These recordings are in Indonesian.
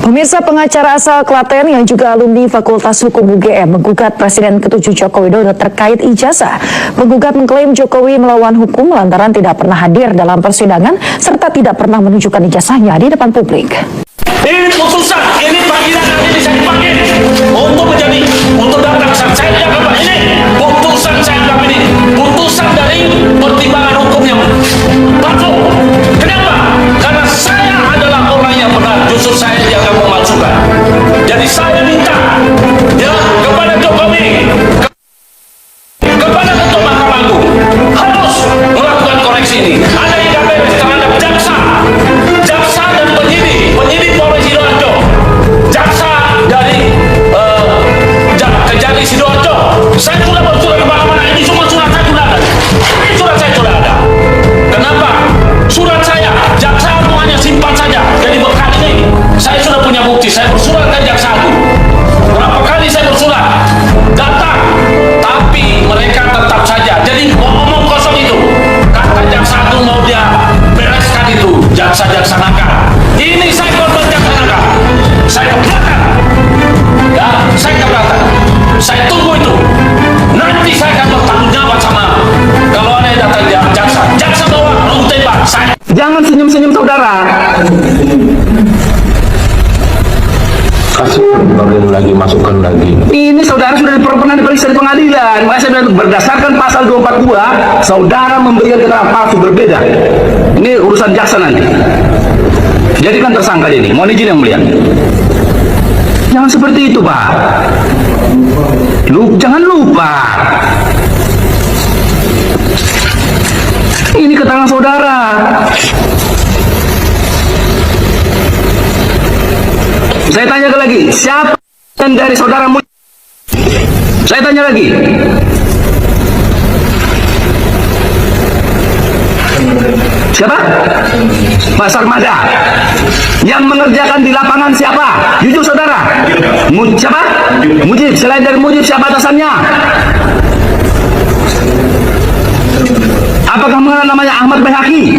Pemirsa, pengacara asal Klaten yang juga alumni Fakultas Hukum UGM menggugat Presiden ke-7 Joko Widodo terkait ijazah. Penggugat mengklaim Jokowi melawan hukum lantaran tidak pernah hadir dalam persidangan serta tidak pernah menunjukkan ijazahnya di depan publik. Ini putusan, ini panggilan yang ini saya dipanggil untuk datang. Saya tidak apa ini putusan, saya anggap ini putusan dari pertimbangan hukum yang palsu. Kenapa? Karena saya adalah orang yang benar, justru saya yang memalsukan. Jadi saya minta ya kepada Jokowi, kepada Ketua Mahkamah Agung harus melakukan koreksi ini. Ada IKPP terhadap jaksa dan penyidik Polres Sidoarjo, jaksa dari Kejari Sidoarjo. Saya sudah bersurat kemana-mana, ini semua surat saya sudah ada. Ini surat saya sudah ada. Kenapa? Surat saya, jaksa agung hanya simpan saja. Jadi bekal ini, saya sudah punya bukti. Saya bersurat ke jaksa agung. Berapa kali saya bersurat? Datang, tapi mereka tetap saja. Jadi ngomong kosong itu. Kata jaksa agung mau dia bereskan itu, jaksa-jaksa nakal. Ini saya korban jaksa nakal. Saya keberatan. Ya, saya keberatan. Saya tunggu itu. Nanti saya akan bertanggung jawab sama kalau ada yang datang jaksa. Jaksa bawa lu tembak. Saya. Jangan senyum-senyum saudara. Kasih lagi, masukkan lagi. Ini saudara sudah pernah diperiksa di pengadilan. Makanya berdasarkan pasal 242, saudara memberikan keterangan palsu berbeda. Ini urusan jaksa nanti. Jadikan tersangka ini. Mohon izin yang mulia. Jangan seperti itu, Pak. Jangan lupa. Ini keterangan saudara. Saya tanya lagi, siapa yang dari saudara Mujib? Saya tanya lagi. Siapa? Pak Sarmada. Yang mengerjakan di lapangan siapa? Jujur saudara. Siapa? Mujib. Selain dari Mujib, siapa atasannya? Apakah mengenal namanya Ahmad Bayhaqi?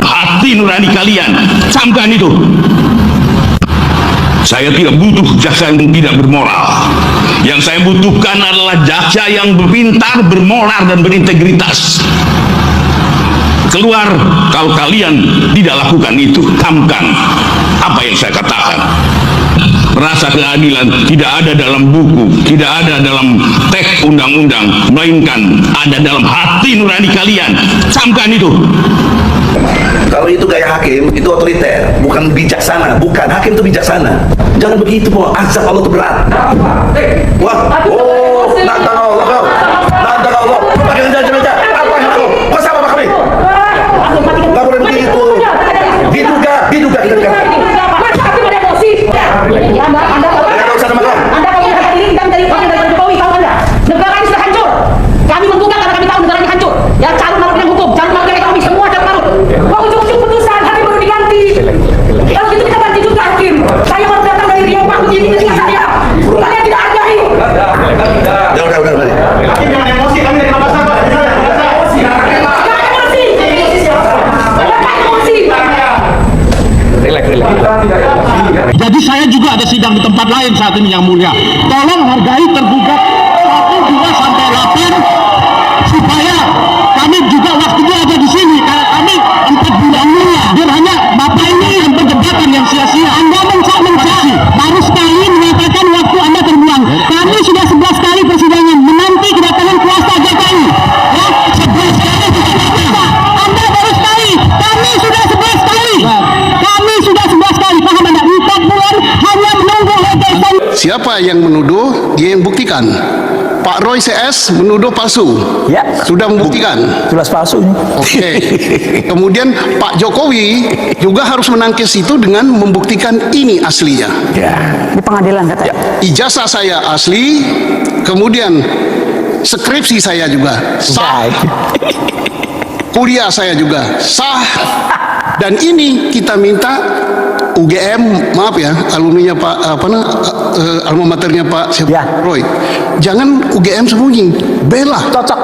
Hati nurani kalian, camkan itu. Saya tidak butuh jaksa yang tidak bermoral. Yang saya butuhkan adalah jaksa yang berpintar, bermoral, dan berintegritas. Keluar kalau kalian tidak lakukan itu. Camkan apa yang saya katakan. Rasa keadilan tidak ada dalam buku, tidak ada dalam teks undang-undang, melainkan ada dalam hati nurani kalian. Camkan itu. Kalau itu gaya hakim, itu otoriter, bukan bijaksana. Bukan, hakim itu bijaksana. Jangan begitu, po. Azab Allah itu berat. Wah, oh, nantang Allah kau. Nantang Allah. Pakai meja. Apa yang kau? Kau sama Pak kami? Nggak boleh begitu. Diduga kita dikatakan. Anda usah sama kau. Anda kalau melihat diri kita dari Jokowi, tahu Anda? Negara ini sudah hancur. Kami menggugat karena kami tahu negara ini hancur. Ya, carut marut dengan hukum, carut marut dengan ekonomi, semua carut marut. Wah, ujung-ujung putusan hakim baru diganti. Kalau gitu kita ganti juga hakim. Saya baru datang dari Riau, Pak, begini dengan saya. Kalian tidak hargai. Udah. Hakim jangan emosi, kami dari Bapak Sabar. Jadi saya juga ada sidang di tempat lain saat ini yang mulia. Tolong hargai tergugat 1, 2, sampai 8 supaya kami juga waktunya ada di sini. Karena kami 4 bulan mulia. Dan hanya Bapak ini yang perdebatan yang sia-sia. Anda mencari baru sekali mengatakan waktu Anda terbuang. Kami sudah 11 kali persidangan menanti kedatangan kuasa Jokowi. Ya, 11 kali kita Anda baru sekali. Kami sudah 11 kali. Kami sudah 11 kali. Paham Anda? 4 bulan hanya menunggu letesan. Siapa yang menuduh, dia yang buktikan. Pak Roy CS menuduh palsu. Ya. Sudah membuktikan. Jelas palsu. Oke. Kemudian Pak Jokowi juga harus menangkis itu dengan membuktikan ini aslinya. Ya. Di pengadilan katanya. Ya. Ijazah saya asli, kemudian skripsi saya juga sah. Kuliah saya juga sah. Dan ini kita minta UGM, maaf ya, alumninya Pak alma maternya Pak Ya. Roy. Jangan UGM sembunyi, bela. Cocok.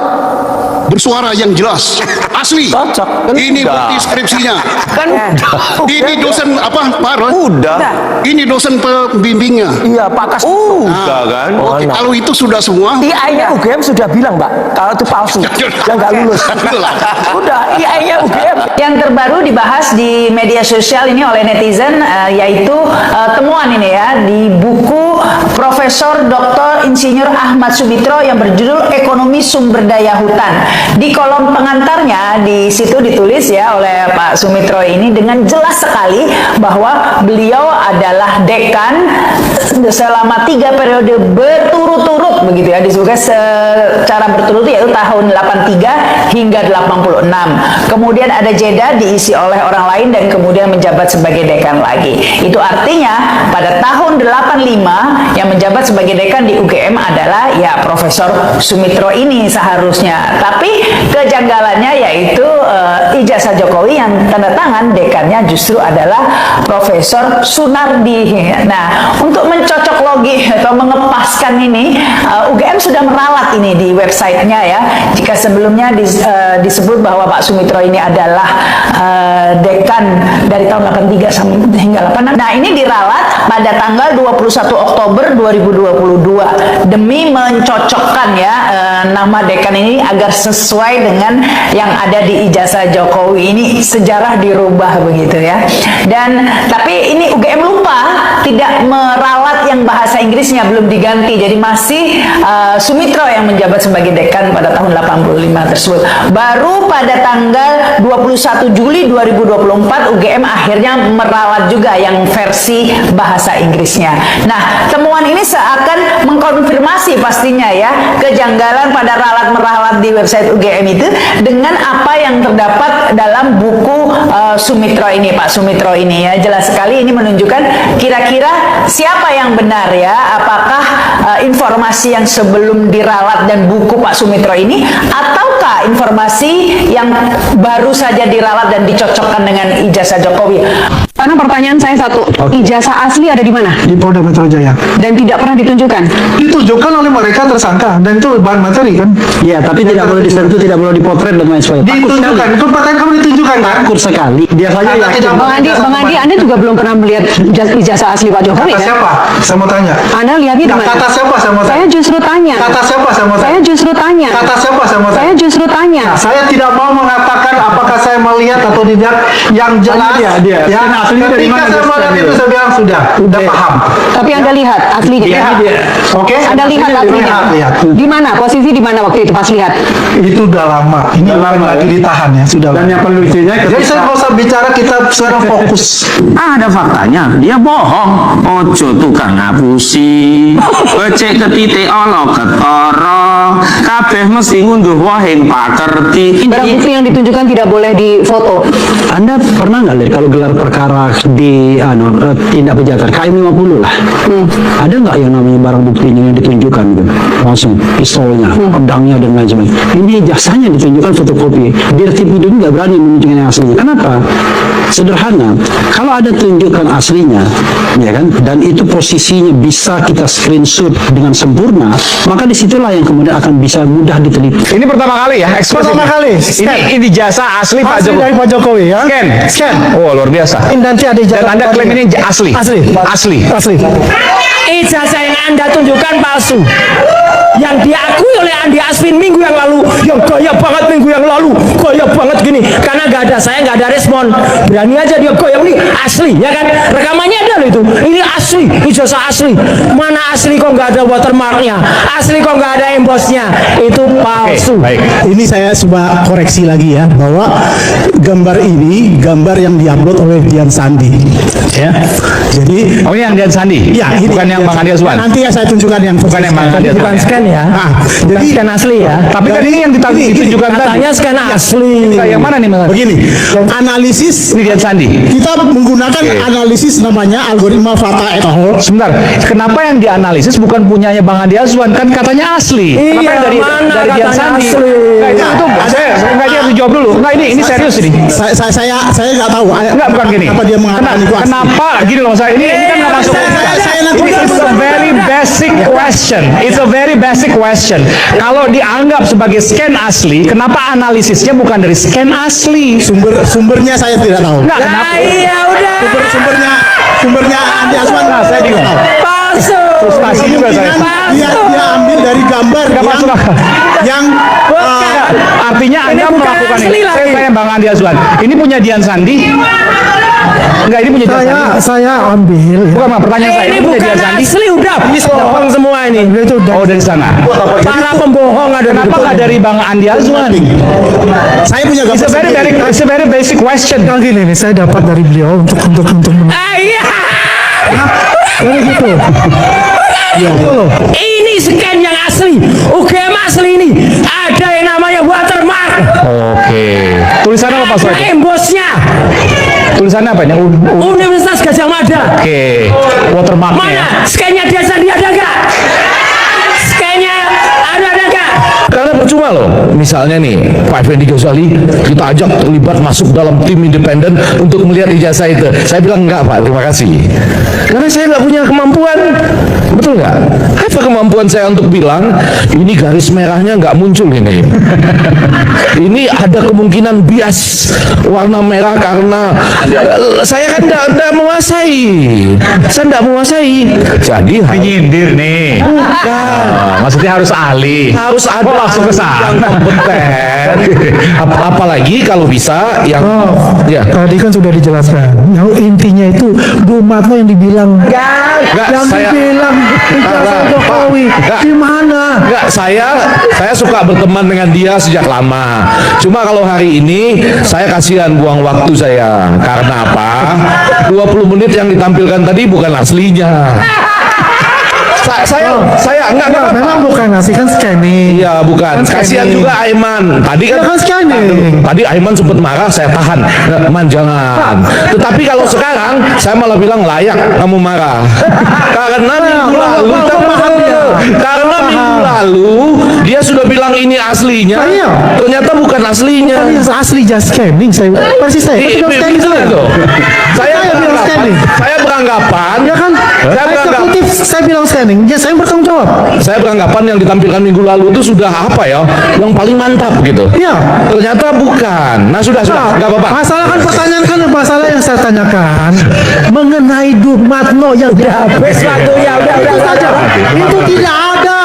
bersuara yang jelas, asli. Cocok. Ini bukti skripsinya. Kan Ini dosen apa, Pak Ron? udah. Ini dosen pembimbingnya. Iya, Pak Kas. Udah kan. Oke, kalau itu sudah semua, IA-nya UGM sudah bilang, Mbak, kalau itu palsu, yang nggak lulus. Udah, IA-nya UGM. Yang terbaru dibahas di media sosial ini oleh netizen yaitu temuan ini ya di buku Profesor Dr. Insinyur Ahmad Sumitro yang berjudul Ekonomi Sumber Daya Hutan. Di kolom pengantarnya di situ ditulis ya oleh Pak Sumitro ini dengan jelas sekali bahwa beliau adalah dekan selama 3 periode berturut-turut begitu ya, disebutkan secara berturut yaitu tahun 83 hingga 86. Kemudian ada jeda diisi oleh orang lain dan kemudian menjabat sebagai dekan lagi. Itu artinya pada tahun 85 yang menjabat sebagai dekan di UGM adalah ya Profesor Sumitro ini seharusnya. Tapi kejanggalannya yaitu ijazah Jokowi yang tanda tangan dekannya justru adalah Profesor Sunardi. Nah, untuk mencocok logi atau mengepaskan ini, UGM sudah meralat ini di websitenya ya. Jika sebelumnya disebut bahwa Pak Sumitro ini adalah dekan dari tahun 83 sampai hingga 86. Nah, ini diralat pada tanggal 21 Oktober 2022 demi mencocokkan ya nama dekan ini agar sesuai dengan yang ada di ijazah Jokowi. Ini sejarah dirubah begitu ya. Dan tapi ini UGM lupa tidak meralat yang bahasa Inggrisnya belum diganti. Jadi masih Sumitro yang menjabat sebagai dekan pada tahun 85 tersebut. Baru pada tanggal 21 Juli 2024 UGM akhirnya meralat juga yang versi bahasa Inggrisnya. Nah, temuan ini seakan mengkonfirmasi pastinya ya kejanggalan pada ralat-meralat di website UGM itu dengan apa yang terdapat dalam buku Sumitro ini, Pak Sumitro ini ya. Jelas sekali ini menunjukkan kira-kira siapa yang benar ya, apakah informasi yang sebelum diralat dan buku Pak Sumitro ini ataukah informasi yang baru saja diralat dan dicocokkan dengan ijazah Jokowi. Karena pertanyaan saya satu, ijazah asli ada di mana? Di Polda Metro Jaya. Dan tidak pernah ditunjukkan? Ditunjukkan oleh mereka tersangka dan itu bahan materi kan? Iya, tapi tidak boleh disentuh, tidak boleh dipotret dan lain sebagainya. Ditunjukkan, itu pertanyaan kamu ditunjukkan kan? Takut sekali. Biasanya ya. Bang Andi, Anda juga belum pernah melihat ijazah asli Pak Jokowi Kata kan? siapa? Saya mau tanya. Anda lihatnya di mana? Kata siapa saya mau tanya? Saya justru tanya. Kata siapa saya mau tanya? Saya justru tanya. Kata siapa saya mau tanya? Saya justru tanya. Nah, saya tidak mau mengatakan apakah saya melihat atau tidak. Yang jelas dia. ya, Aslinya dari ketika mana saya melihat itu saya bilang sudah paham. Tapi Anda lihat aslinya. Oke? Anda lihat aslinya. Lihat. Di mana? Posisi di mana waktu itu pas lihat? Itu udah lama. Ini lagi ditahan ya, sudah. Dan yang paling lucunya Jadi saya nggak usah bicara, kita sekarang fokus. Ada faktanya, dia bohong. Ojo tukang ngapusi, becek ketite ono ketara, kabeh mesti ngunduh wahing pakerti. Barang bukti yang ditunjukkan tidak boleh difoto. Anda pernah nggak lihat kalau gelar perkara di tindak kejahatan KM 50 lah, ada nggak yang namanya barang buktinya yang ditunjukkan gitu? Langsung pistolnya, pedangnya dan lain sebagainya. Ini jasanya ditunjukkan fotokopi. Biar tim itu nggak berani menunjukkan yang aslinya. Kenapa? Sederhana. Kalau ada tunjukkan aslinya, ya kan, dan itu posisinya bisa kita screenshot dengan sempurna, maka disitulah yang kemudian akan bisa mudah diteliti. Ini pertama kali ya, eksklusif. Pertama kali. Ini jasa asli Pak Asli Jokowi. dari Pak Jokowi ya. Scan. Oh, luar biasa. Ini nanti ada Dan Anda klaim ini asli. Asli. Ijazah yang Anda tunjukkan palsu. Yang diakui oleh Andi Asvin minggu yang lalu, yang gaya banget minggu yang lalu, gaya banget gini, karena nggak ada saya, nggak ada respon, berani aja dia goyang ini asli, ya kan? Rekamannya ada loh itu, ini asli, ijazah asli, mana asli kok nggak ada watermarknya, asli kok nggak ada embossnya, itu palsu. Baik. Ini saya coba koreksi lagi ya, bahwa gambar ini gambar yang diupload oleh Dian Sandi, ya. Jadi, Oh, ini yang Dian Sandi? ya, ini Bukan yang Bang Andi Aswan? Nanti ya saya tunjukkan yang Bukan yang Bang Andi Aswan. Bukan scan ya, jadi scan asli ya. Tapi kan ini yang ditunjukkan tadi. Katanya scan asli. Yang mana nih, Mas? begini, analisis Ini Dian Sandi. kita menggunakan analisis namanya algoritma Fata et al. Sebentar, kenapa yang dianalisis bukan punyanya Bang Andi Azwan? Kan katanya asli. Kenapa Iya, yang dari mana Dian katanya Sandi? asli? Nggak, itu saya nggak, dia harus jawab dulu. Enggak, ini serius ini. Saya nggak tahu. Enggak, bukan gini. Apa dia mengatakan itu asli? Kenapa gini loh, saya ini kan nggak masuk. Saya nanti Ini bisa is a very basic question. It's a very basic question. Kalau dianggap sebagai scan asli, kenapa analisisnya bukan dari scan asli? Sumbernya saya tidak tahu. Enggak, kenapa? Iya udah. Sumbernya Andi Aswan. Nah, saya bingung. Palsu. Frustasi juga saya. Dia ambil dari gambar Nggak masuk akal. yang Artinya Anda bukan melakukan asli ini. lagi. Saya tanya Bang Andi Azwan. Ini punya Dian Sandi? Enggak, ini punya Dian Sandi. saya ambil. Bukan, Bang, pertanyaan saya. Ini Ini punya bukan Dian Sandi? asli udah. Bohong semua ini. Oh, dari sana. Para pembohong ada. Kenapa nggak dari Bang Andi Azwan? Saya punya gambar. It's a very basic question. Gini nih, saya dapat dari beliau untuk Iya. gitu. Ini scan yang asli. UGM asli ini. Ada yang namanya watermark. Oke. Tulisannya apa Pak Soedi? Embosnya. Tulisannya apa? Yang Universitas Gajah Mada. Oke. Watermarknya. Mana? Scan-nya Dian Sandi ada nggak? Scan-nya ada nggak? Karena percuma loh, misalnya nih Pak Effendi Ghazali kita ajak terlibat masuk dalam tim independen untuk melihat ijazah itu. Saya bilang enggak Pak, terima kasih. Karena saya nggak punya kemampuan, betul nggak? Apa kemampuan saya untuk bilang ini garis merahnya nggak muncul ini? Ini ada kemungkinan bias warna merah karena saya kan nggak menguasai. Saya nggak menguasai. Jadi Menyindir nih. bukan. Maksudnya harus ahli. Harus ada langsung ke sana. yang kompeten. Apalagi kalau bisa yang ya. Tadi kan sudah dijelaskan. Yang intinya itu Dumatno yang dibilang. Enggak, yang saya dibilang ijazah Jokowi. Di mana? Enggak, saya suka berteman dengan dia sejak lama. Cuma kalau hari ini saya kasihan buang waktu saya. Karena apa? 20 menit yang ditampilkan tadi bukan aslinya. Saya enggak memang bukan ngasih kan scanning. Iya, bukan. Kan Kasihan scanning. juga Aiman. Tadi kan scanning. Tadi Aiman sempat marah, saya tahan. Man jangan. Tetapi kalau sekarang saya malah bilang layak kamu marah. Karena minggu lalu dia sudah bilang ini aslinya. Ternyata bukan aslinya. Asli just scanning. Saya persis saya. Saya beranggapan Ya kan? Saya bilang scanning. Ya saya bertanggung jawab. Saya beranggapan yang ditampilkan minggu lalu itu sudah apa ya, yang paling mantap gitu. Iya. Ternyata bukan. Nah sudah, nggak apa-apa. Masalah kan pertanyaan kan masalah yang saya tanyakan mengenai Dumatno yang Habis waktunya udah saja. itu tidak ada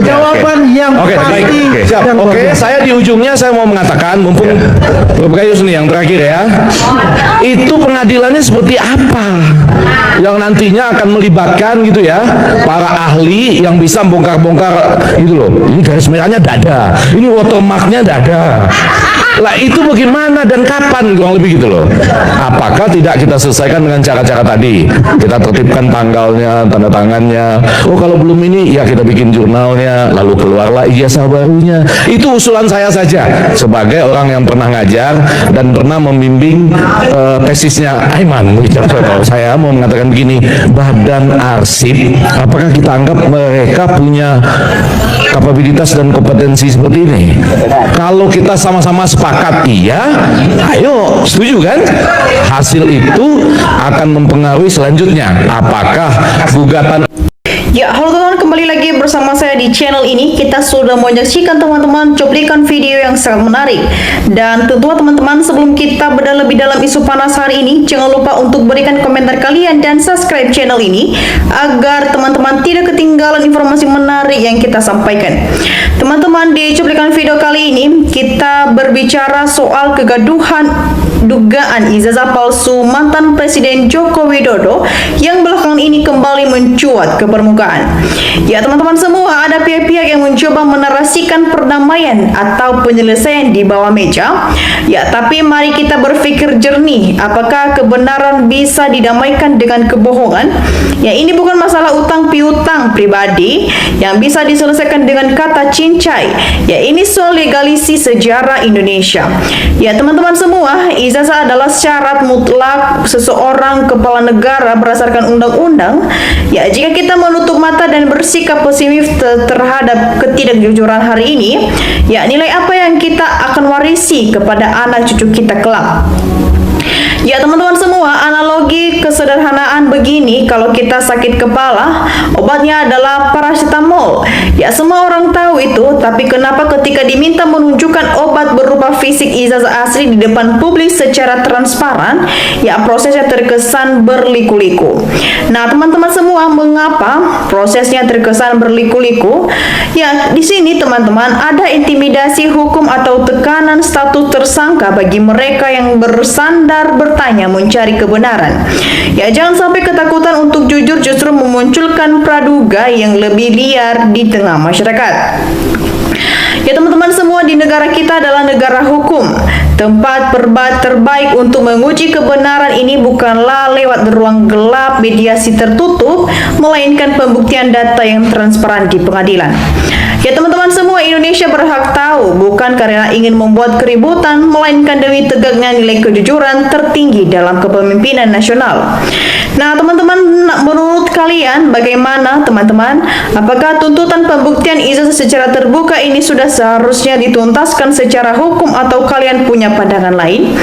jawaban yang pasti. Siap. yang Oke, bagus. saya di ujungnya saya mau mengatakan, mumpung Bapak Gayus nih yang terakhir ya, itu pengadilannya seperti apa? Yang nantinya akan melibatkan gitu ya, para ahli yang bisa bongkar-bongkar gitu loh. Ini garis merahnya dada, ini watermarknya dada. Lah itu bagaimana dan kapan kurang lebih gitu loh. Apakah tidak kita selesaikan dengan cara-cara tadi? Kita tertibkan tanggalnya, tanda tangannya. Oh kalau belum ini ya kita bikin jurnalnya, lalu keluarlah ijazah barunya. Itu usulan saya saja sebagai orang yang pernah ngajar dan pernah membimbing tesisnya Aiman. Saya mau mengatakan begini, badan arsip, apakah kita anggap mereka punya kapabilitas dan kompetensi seperti ini? Kalau kita sama-sama sepakat iya, ayo setuju kan? Hasil itu akan mempengaruhi selanjutnya. Apakah gugatan Ya, halo teman-teman, kembali lagi bersama saya di channel ini. Kita sudah menyaksikan teman-teman cuplikan video yang sangat menarik. Dan tentunya teman-teman, sebelum kita bedah lebih dalam isu panas hari ini, jangan lupa untuk berikan komentar kalian dan subscribe channel ini agar teman-teman tidak ketinggalan informasi menarik yang kita sampaikan. Teman-teman, di cuplikan video kali ini kita berbicara soal kegaduhan dugaan ijazah palsu mantan Presiden Joko Widodo yang belakangan ini kembali mencuat ke permukaan. Ya teman-teman semua, ada pihak-pihak yang mencoba menarasikan perdamaian atau penyelesaian di bawah meja. Ya, tapi mari kita berpikir jernih, apakah kebenaran bisa didamaikan dengan kebohongan? Ya, ini bukan masalah utang piutang pribadi yang bisa diselesaikan dengan kata cincai. Ya, ini soal legalisi sejarah Indonesia. Ya teman-teman semua, ijazah adalah syarat mutlak seseorang kepala negara berdasarkan undang-undang. Ya, jika kita menutup mata dan bersikap pesimis terhadap ketidakjujuran hari ini, ya nilai apa yang kita akan warisi kepada anak cucu kita kelak? Ya teman-teman semua, analogi kesederhanaan begini, kalau kita sakit kepala, obatnya adalah paracetamol. Ya, semua orang tahu itu, tapi kenapa ketika diminta menunjukkan obat berupa fisik ijazah asli di depan publik secara transparan, ya prosesnya terkesan berliku-liku. Nah, teman-teman semua, mengapa prosesnya terkesan berliku-liku? Ya, di sini teman-teman ada intimidasi hukum atau tekanan status tersangka bagi mereka yang bersandar bertanya mencari kebenaran. Ya, jangan sampai ketakutan untuk jujur justru memunculkan praduga yang lebih liar di tengah masyarakat. Ya teman-teman semua, di negara kita adalah negara hukum. Tempat terbaik untuk menguji kebenaran ini bukanlah lewat ruang gelap mediasi tertutup, melainkan pembuktian data yang transparan di pengadilan. Ya teman-teman semua, Indonesia berhak tahu, bukan karena ingin membuat keributan, melainkan demi tegaknya nilai kejujuran tertinggi dalam kepemimpinan nasional. Nah teman-teman, menurut kalian bagaimana teman-teman? Apakah tuntutan pembuktian ijazah secara terbuka ini sudah seharusnya dituntaskan secara hukum, atau kalian punya pandangan lain?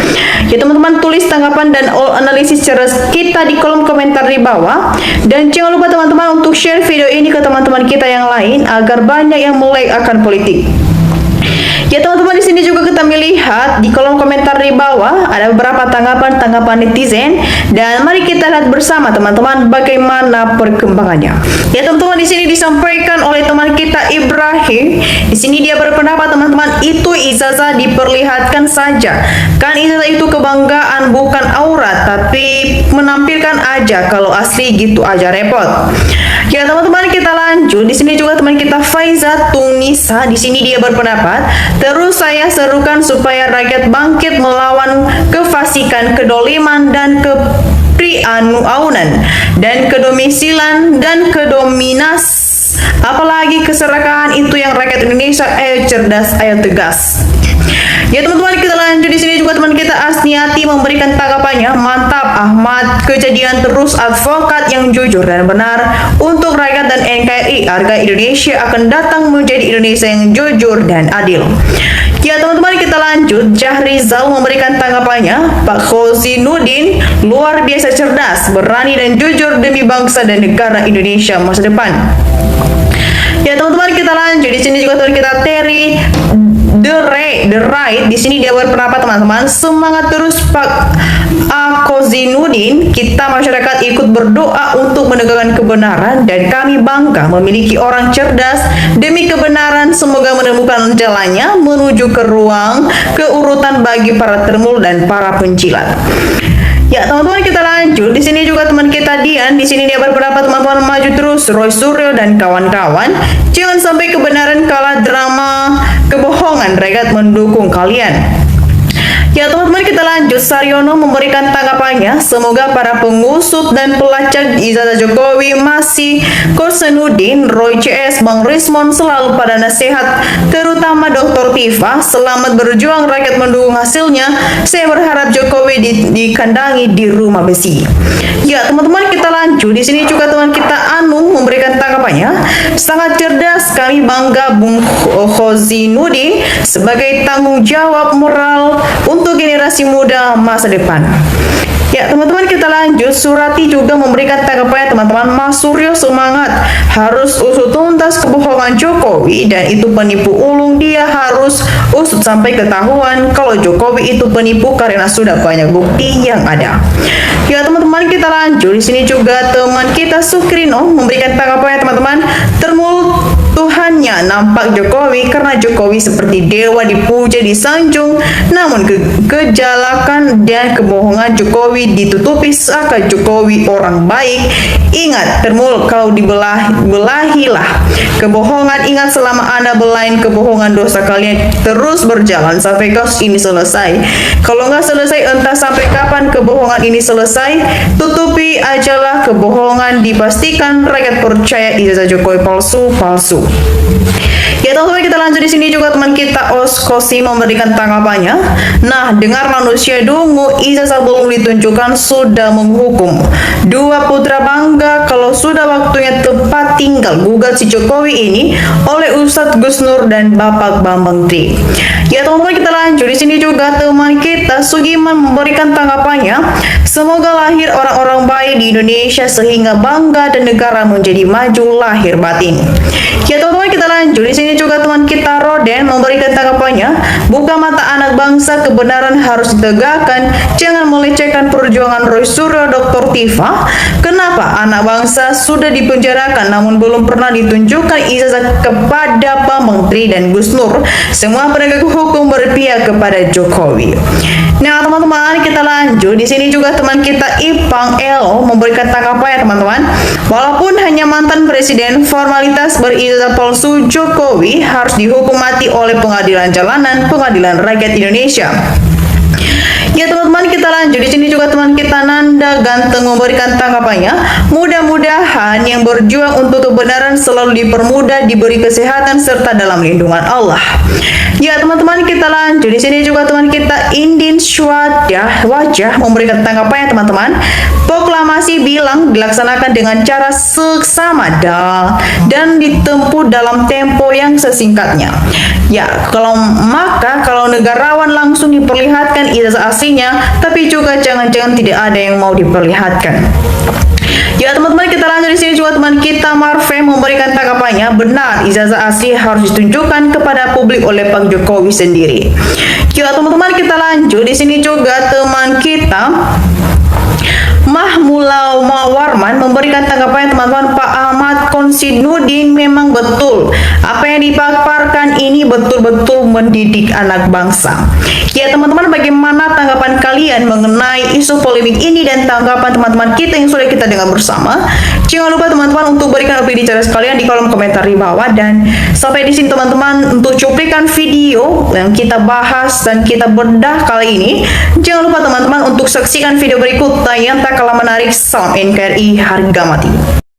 Ya teman-teman, tulis tanggapan dan analisis secara kita di kolom komentar di bawah. Dan jangan lupa teman-teman untuk share video ini ke teman-teman kita yang lain agar banyak yang melek akan politik. Ya teman-teman, di sini juga kita melihat di kolom komentar di bawah ada beberapa tanggapan netizen, dan mari kita lihat bersama teman-teman bagaimana perkembangannya. Ya teman-teman, di sini disampaikan oleh teman kita Ibrahim. Di sini dia berpendapat teman-teman, itu ijazah diperlihatkan saja. Kan ijazah itu kebanggaan, bukan aurat, tapi menampilkan aja, kalau asli gitu aja repot. Ya teman-teman, kita lanjut. Di sini juga teman kita Faiza Tunisa, di sini dia berpendapat, terus saya serukan supaya rakyat bangkit melawan kefasikan, kedoliman, dan kepriaunan, dan kedomisilan, dan kedominas. Apalagi keserakahan itu yang rakyat Indonesia, ayo cerdas, ayo tegas. Ya teman-teman, kita lanjut. Di sini juga teman kita Asniati memberikan tanggapannya, mantap Ahmad, kejadian terus, advokat yang jujur dan benar untuk rakyat dan NKRI, harga Indonesia akan datang menjadi Indonesia yang jujur dan adil. Ya teman-teman, kita lanjut. Jahrizal memberikan tanggapannya, Pak Khozinuddin luar biasa cerdas, berani dan jujur demi bangsa dan negara Indonesia masa depan. Ya teman-teman, kita lanjut. Di sini juga teman kita Terry The Right, di sini dia berpendapat teman-teman, semangat terus Pak Khozinuddin, kita masyarakat ikut berdoa untuk menegakkan kebenaran, dan kami bangga memiliki orang cerdas demi kebenaran, semoga menemukan jalannya menuju ke ruang keurutan bagi para termul dan para pencilat. Ya teman-teman, kita lanjut. Di sini juga teman kita Dian, di sini dia berpendapat teman-teman, maju terus Roy Suryo dan kawan-kawan, jangan sampai kebenaran kalah drama kebohongan, rakyat mendukung kalian. Ya teman-teman, kita lanjut. Saryono memberikan tanggapannya, semoga para pengusut dan pelacak ijazah Jokowi masih Khozinuddin, Roy CS, Bang Rismon selalu pada nasihat, terutama Dr. Tifa, selamat berjuang, rakyat mendukung hasilnya. Saya berharap Jokowi dikandangi di rumah besi. Ya teman-teman, kita lanjut. Di sini juga teman kita Anu memberikan tanggapannya, sangat cerdas, kami bangga Bung Khozinuddin sebagai tanggung jawab moral untuk generasi muda masa depan. Ya teman-teman, kita lanjut. Surati juga memberikan tanggapannya teman-teman, Mas Suryo semangat, harus usut tuntas kebohongan Jokowi, dan itu penipu ulung, dia harus usut sampai ketahuan kalau Jokowi itu penipu karena sudah banyak bukti yang ada. Ya teman-teman, kita lanjut. Di sini juga teman kita Sukrino memberikan tanggapannya teman-teman, termul Tuhannya nampak Jokowi karena Jokowi seperti dewa dipuja disanjung, namun kejalakan dan kebohongan Jokowi ditutupi seakan Jokowi orang baik. Ingat termul, kalau belahilah kebohongan, ingat selama Anda belain kebohongan, dosa kalian terus berjalan sampai kasus ini selesai. Kalau nggak selesai, entah sampai kapan kebohongan ini selesai, tutupi ajalah kebohongan, dipastikan rakyat percaya ijazah Jokowi palsu. Ya teman-teman, kita lanjut. Di sini juga teman kita Oskosi memberikan tanggapannya. Nah, dengar manusia dungu, ijazah belum ditunjukkan sudah menghukum. Dua putra bangga, kalau sudah waktunya tepat tinggal gugat si Jokowi ini oleh Ustadz Gus Nur dan Bapak Bambang Tri. Ya teman-teman, kita lanjut. Di sini juga teman kita Sugiman memberikan tanggapannya. Semoga lahir orang-orang baik di Indonesia sehingga bangga dan negara menjadi maju lahir batin. Ya teman-teman, kita lanjut. Di sini juga teman kita Roden memberikan tanggapannya. Buka mata anak bangsa, kebenaran harus ditegakkan. Jangan melecehkan perjuangan Roy Suryo, Dr. Tifa. Kenapa anak bangsa sudah dipenjarakan namun belum pernah ditunjukkan ijazah kepada Pak Menteri dan Gus Nur? Semua penegak hukum berpihak kepada Jokowi. Nah teman-teman, kita lanjut. Di sini juga teman kita Ipang Elo memberikan tanggapannya teman-teman. Walaupun hanya mantan presiden, formalitas berijazah palsu Jokowi harus dihukum mati oleh pengadilan jalanan, pengadilan rakyat Indonesia. Ya teman-teman, kita lanjut. Di sini juga teman kita Nanda Ganteng memberikan tanggapannya. Mudah-mudahan yang berjuang untuk kebenaran selalu dipermudah, diberi kesehatan serta dalam lindungan Allah. Ya teman-teman, kita lanjut. Di sini juga teman kita Indin Wajah memberikan tanggapannya teman-teman. Proklamasi bilang dilaksanakan dengan cara seksama dan ditempuh dalam tempo yang sesingkatnya. Ya, kalau negarawan langsung diperlihatkan ijazah aslinya, tapi juga jangan-jangan tidak ada yang mau diperlihatkan. Ya teman-teman, kita lanjut. Di sini juga teman kita Marve memberikan tanggapannya. Benar, ijazah asli harus ditunjukkan kepada publik oleh Pak Jokowi sendiri. Ya teman-teman, kita lanjut. Di sini juga teman kita Mahmula Warman memberikan tanggapannya teman-teman. Pak Ahmad Konsidudin memang betul apa yang dipaparkan ini betul-betul mendidik anak bangsa. Ya teman-teman, bagaimana tanggapan kalian mengenai isu polemik ini dan tanggapan teman-teman kita yang sudah kita dengar bersama? Jangan lupa teman-teman untuk berikan opini cara sekalian di kolom komentar di bawah. Dan sampai di sini teman-teman untuk cuplikan video yang kita bahas dan kita bedah kali ini. Jangan lupa teman-teman untuk saksikan video berikutnya yang tak kalah menarik. Salam NKRI, harga mati.